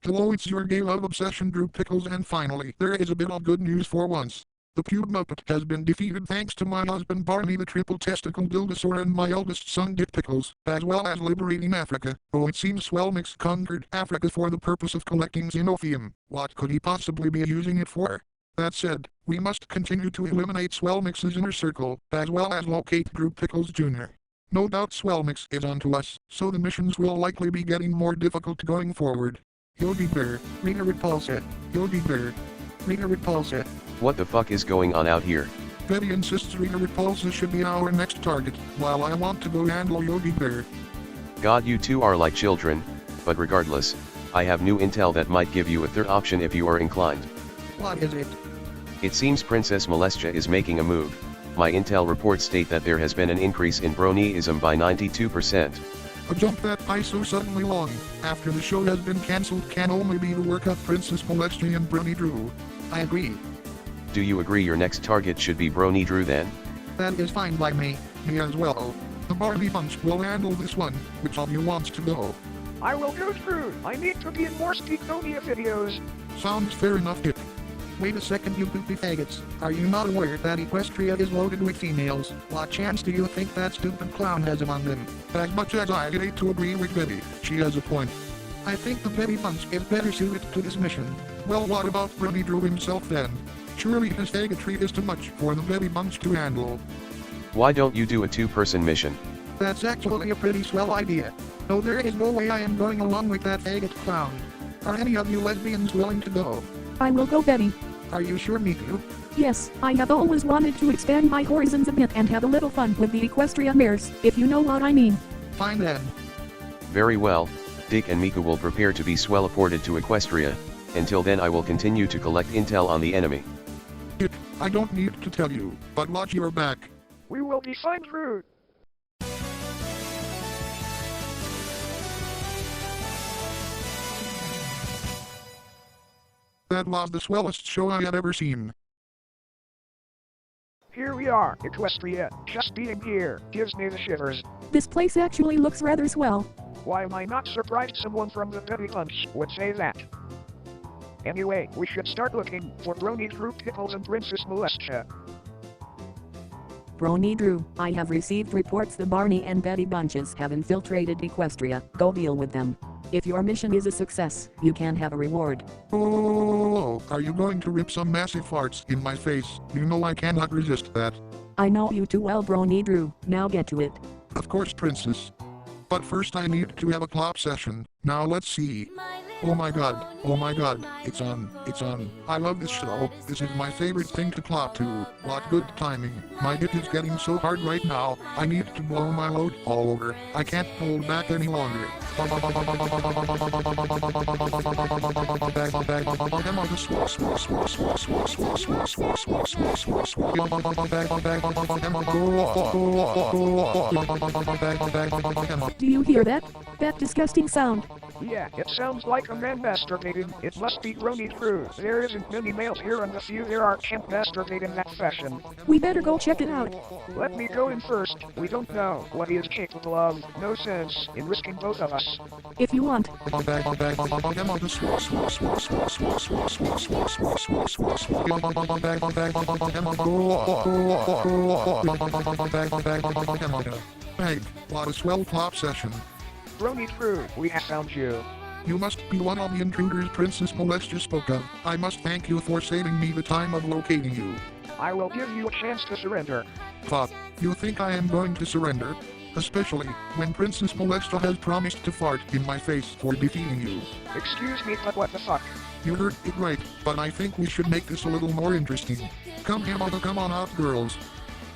Hello, it's your gay love obsession group Pickles, and finally, there is a bit of good news for once. The Pube Muppet has been defeated thanks to my husband Barney the triple testicle dildosaur and my eldest son Dick Pickles, as well as liberating Africa. Oh, it seems Swellmix conquered Africa for the purpose of collecting xenophium. What could he possibly be using it for? That said, we must continue to eliminate Swellmix's inner circle, as well as locate Group Pickles Jr. No doubt Swellmix is onto us, so the missions will likely be getting more difficult going forward. Yogi Bear, Rita Repulsa. Yogi Bear, Rita Repulsa. What the fuck is going on out here? Betty insists Rita Repulsa should be our next target, while I want to go handle Yogi Bear. God, you two are like children, but regardless, I have new intel that might give you a third option if you are inclined. What is it? It seems Princess Molestia is making a move. My intel reports state that there has been an increase in bronyism by 92%. A jump that I so suddenly long, after the show has been cancelled, can only be the work of Princess Molestia and Brony Drew. I agree. Do you agree your next target should be Brony Drew then? That is fine by me. Me as well. The Barbie Bunch will handle this one. Which of you wants to go? I will go through. I need to be in more Speakonia videos. Sounds fair enough, Dick. Wait a second, you poopy faggots. Are you not aware that Equestria is loaded with females? What chance do you think that stupid clown has among them? As much as I hate to agree with Betty, she has a point. I think the Betty Bunch is better suited to this mission. Well, what about Brony Drew himself then? Surely his faggotry is too much for the Betty Bunch to handle. Why don't you do a two-person mission? That's actually a pretty swell idea. Though there is no way I am going along with that faggot clown. Are any of you lesbians willing to go? I will go, Betty. Are you sure, Miku? Yes, I have always wanted to expand my horizons a bit and have a little fun with the Equestria mares, if you know what I mean. Fine then. Very well, Dick and Miku will prepare to be swell-ported to Equestria. Until then I will continue to collect intel on the enemy. Dick, I don't need to tell you, but watch your back. We will be fine through. That was the swellest show I had ever seen. Here we are, Equestria. Just being here gives me the shivers. This place actually looks rather swell. Why am I not surprised someone from the Betty Bunch would say that? Anyway, we should start looking for Brony Drew, Pickles, and Princess Molestia. Brony Drew, I have received reports the Barney and Betty Bunches have infiltrated Equestria. Go deal with them. If your mission is a success, you can have a reward. Oh, are you going to rip some massive farts in my face? You know I cannot resist that. I know you too well, Brony Drew. Now get to it. Of course, Princess. But first I need to have a clap session. Now let's see. Oh my god, it's on. I love this show. This is my favorite thing to clap to. What good timing. My dick is getting so hard right now, I need to blow my load all over. I can't hold back any longer. Do you hear that? That disgusting sound. Yeah, it sounds like a man masturbating. It must be Brony Drew. There isn't many males here, and the few there are can't masturbate in that fashion. We better go check it out. Let me go in first. We don't know what he is capable of. No sense in risking both of us. If you want. Hey, what a swell clap session. Brony Drew, we have found you. You must be one of the intruders Princess Molestia spoke of. I must thank you for saving me the time of locating you. I will give you a chance to surrender. Fuck, you think I am going to surrender? Especially when Princess Molestia has promised to fart in my face for defeating you. Excuse me, but what the fuck? You heard it right, but I think we should make this a little more interesting. Come on out, girls.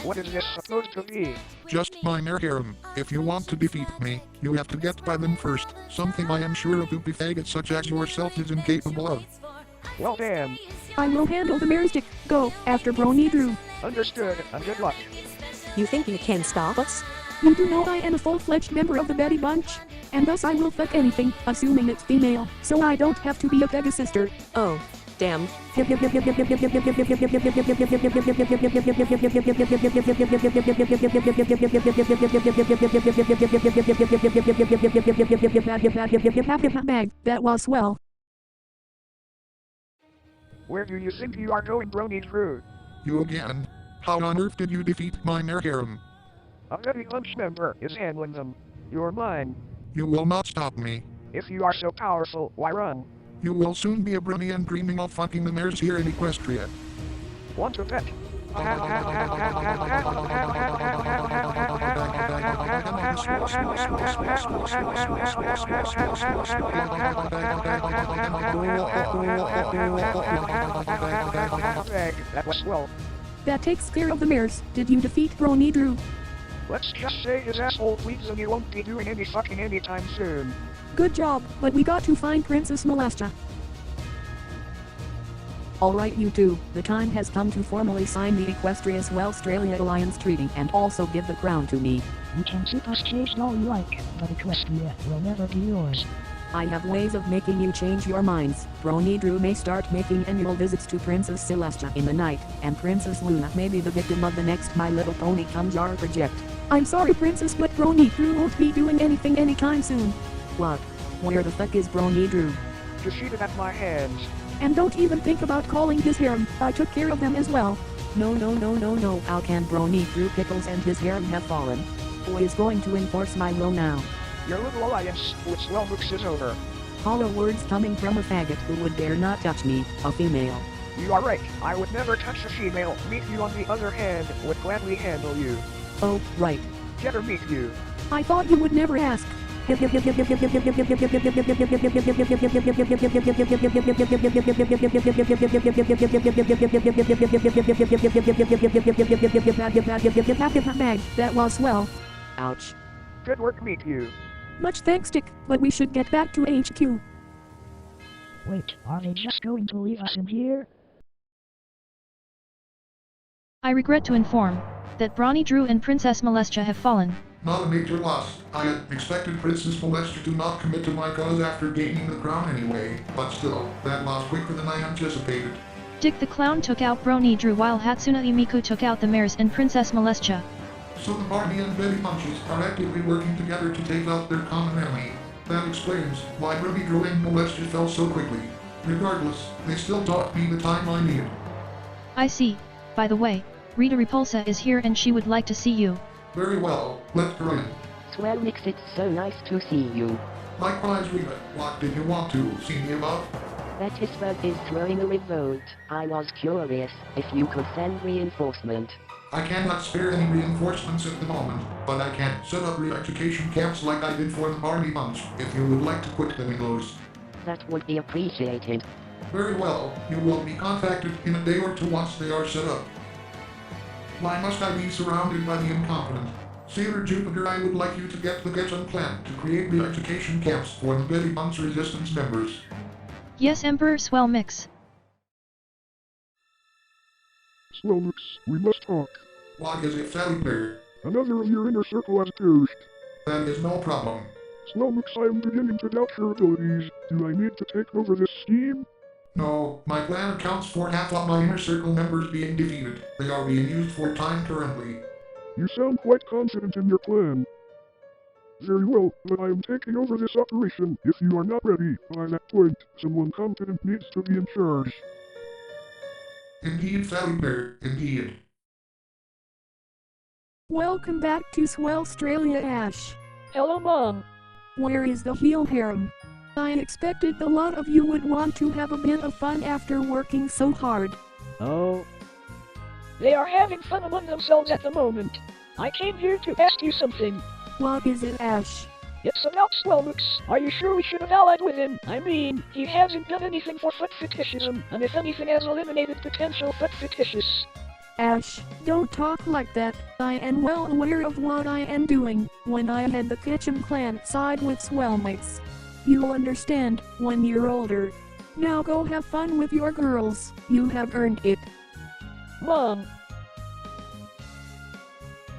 What is this supposed to be? Just my mere harem. If you want to defeat me, you have to get by them first, something I am sure a poopy faggot such as yourself is incapable of. Well damn. I will handle the mare's dick. Go, after Brony Drew. Understood, and good luck. You think you can stop us? You do know I am a full-fledged member of the Betty Bunch, and thus I will fuck anything, assuming it's female, so I don't have to be a Pegasister. Oh, damn. Bag, that was swell. Where do you think you are going, Brony Drew? You again? How on earth did you defeat my mare harem? A Betty Bunch member is handling them. You're mine. You will not stop me. If you are so powerful, why run? You will soon be a brony and dreaming of fucking the mares here in Equestria. Want to bet? That was swell. That takes care of the mares. Did you defeat Brony Drew? Let's just say his asshole tweets and he won't be doing any fucking anytime soon. Good job, but we got to find Princess Molestia. Alright you two, the time has come to formally sign the Equestria Swellstralia Alliance Treaty and also give the crown to me. You can keep us changed all you like, but Equestria will never be yours. I have ways of making you change your minds. Brony Drew may start making annual visits to Princess Celestia in the night, and Princess Luna may be the victim of the next My Little Pony Come Jar project. I'm sorry, Princess, but Brony Drew won't be doing anything anytime soon. What? Where the fuck is Brony Drew? Defeated at my hands. And don't even think about calling his harem. I took care of them as well. No. How can Brony Drew Pickles and his harem have fallen? Who is going to enforce my will now? Your little alliance with Swellbooks is over. Hollow words coming from a faggot who would dare not touch me, a female. You are right. I would never touch a female. Meet you on the other hand would gladly handle you. Oh, right. Get her meet you. I thought you would never ask. That was swell. Ouch. Good work, meet you. Much thanks, Dick, but we should get back to HQ. Wait, are they just going to leave us in here? I regret to inform that Brony Drew and Princess Molestia have fallen. Not a major loss. I had expected Princess Molestia to not commit to my cause after gaining the crown anyway, but still, that loss quicker than I anticipated. Dick the Clown took out Brony Drew while Hatsune Miku took out the mares and Princess Molestia. So the Barney and Betty Bunches are actively working together to take out their common enemy. That explains why Brony Drew and Molestia fell so quickly. Regardless, they still taught me the time I needed. I see. By the way, Rita Repulsa is here and she would like to see you. Very well, let's go in. Swellmix, it's so nice to see you. Likewise, Rita, what did you want to see me about? Betisburg is throwing a revolt. I was curious if you could send reinforcement. I cannot spare any reinforcements at the moment, but I can set up re-education camps like I did for the Barney Bunch, if you would like to put them in those. That would be appreciated. Very well, you will be contacted in a day or two once they are set up. Why must I be surrounded by the incompetent? Sailor Jupiter, I would like you to get the Getchen plan to create re-education camps for the Betty Bunch resistance members. Yes, Emperor Swell Mix. Swellmix, we must talk. What is it, Sally Bear? Another of your inner circle has perished. That is no problem. Swellmix, I am beginning to doubt your abilities. Do I need to take over this scheme? No, my plan accounts for half of my inner circle members being defeated. They are being used for time currently. You sound quite confident in your plan. Very well, but I am taking over this operation. If you are not ready, by that point, someone competent needs to be in charge. Indeed, Sally Bear, indeed. Welcome back to Swellstralia, Ash. Hello, Mom. Where is the heel harem? I expected a lot of you would want to have a bit of fun after working so hard. Oh. They are having fun among themselves at the moment. I came here to ask you something. What is it, Ash? It's about Swellmix. Are you sure we should have allied with him? I mean, he hasn't done anything for foot fetishism, and if anything has eliminated potential foot fetishists. Ash, don't talk like that. I am well aware of what I am doing when I had the Kitchen Clan side with Swellmix. You'll understand when you're older. Now go have fun with your girls. You have earned it. Mom.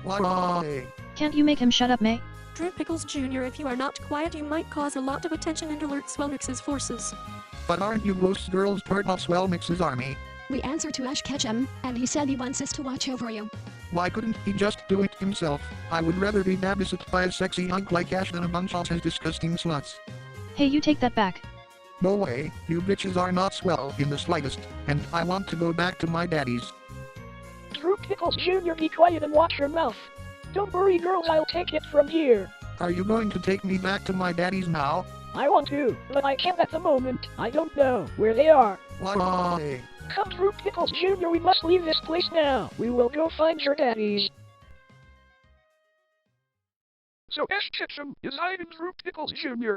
Why? Can't you make him shut up, May? Drew Pickles Jr., if you are not quiet, you might cause a lot of attention and alert Swellmix's forces. But aren't you gross girls part of Swellmix's army? We answer to Ash Ketchum, and he said he wants us to watch over you. Why couldn't he just do it himself? I would rather be babysat by a sexy hunk like Ash than a bunch of his disgusting sluts. Hey, you take that back. No way, you bitches are not swell in the slightest, and I want to go back to my daddy's. Drew Pickles Jr., be quiet and watch your mouth. Don't worry girls, I'll take it from here. Are you going to take me back to my daddy's now? I want to, but I can't at the moment. I don't know where they are. Why? Come Drew Pickles Jr., we must leave this place now. We will go find your daddies. So Ash Ketchum is hiding Drew Pickles Jr.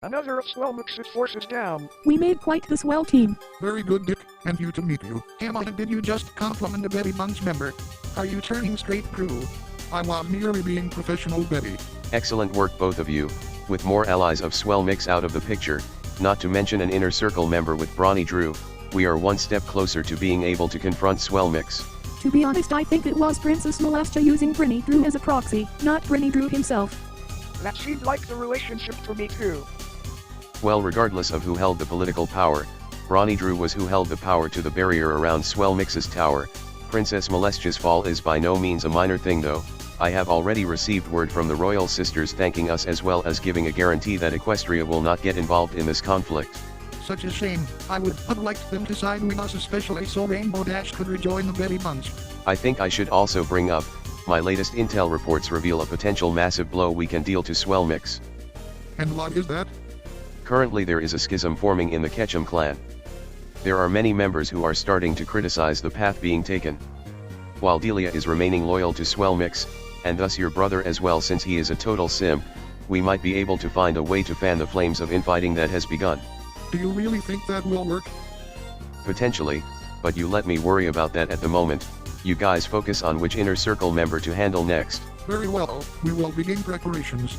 Another of Swellmix's forces down. We made quite the swell team. Very good, Dick, and you to meet you. Emma, did you just compliment a Betty Bunch member? Are you turning straight crew? I was merely being professional, Betty. Excellent work both of you, with more allies of Swell Mix out of the picture, not to mention an inner circle member with Brawny Drew, we are one step closer to being able to confront Swell Mix. To be honest, I think it was Princess Molestia using Brawny Drew as a proxy, not Brawny Drew himself. That seemed like the relationship for me too. Well, regardless of who held the political power, Brawny Drew was who held the power to the barrier around Swell Mix's tower. Princess Molestia's fall is by no means a minor thing though. I have already received word from the royal sisters thanking us as well as giving a guarantee that Equestria will not get involved in this conflict. Such a shame. I would have liked them to side with us, especially so Rainbow Dash could rejoin the Betty Bunch. I think I should also bring up, my latest intel reports reveal a potential massive blow we can deal to Swell Mix. And what is that? Currently there is a schism forming in the Ketchum clan. There are many members who are starting to criticize the path being taken. While Delia is remaining loyal to Swell Mix, and thus your brother as well since he is a total simp, we might be able to find a way to fan the flames of infighting that has begun. Do you really think that will work? Potentially, but you let me worry about that at the moment. You guys focus on which inner circle member to handle next. Very well, we will begin preparations.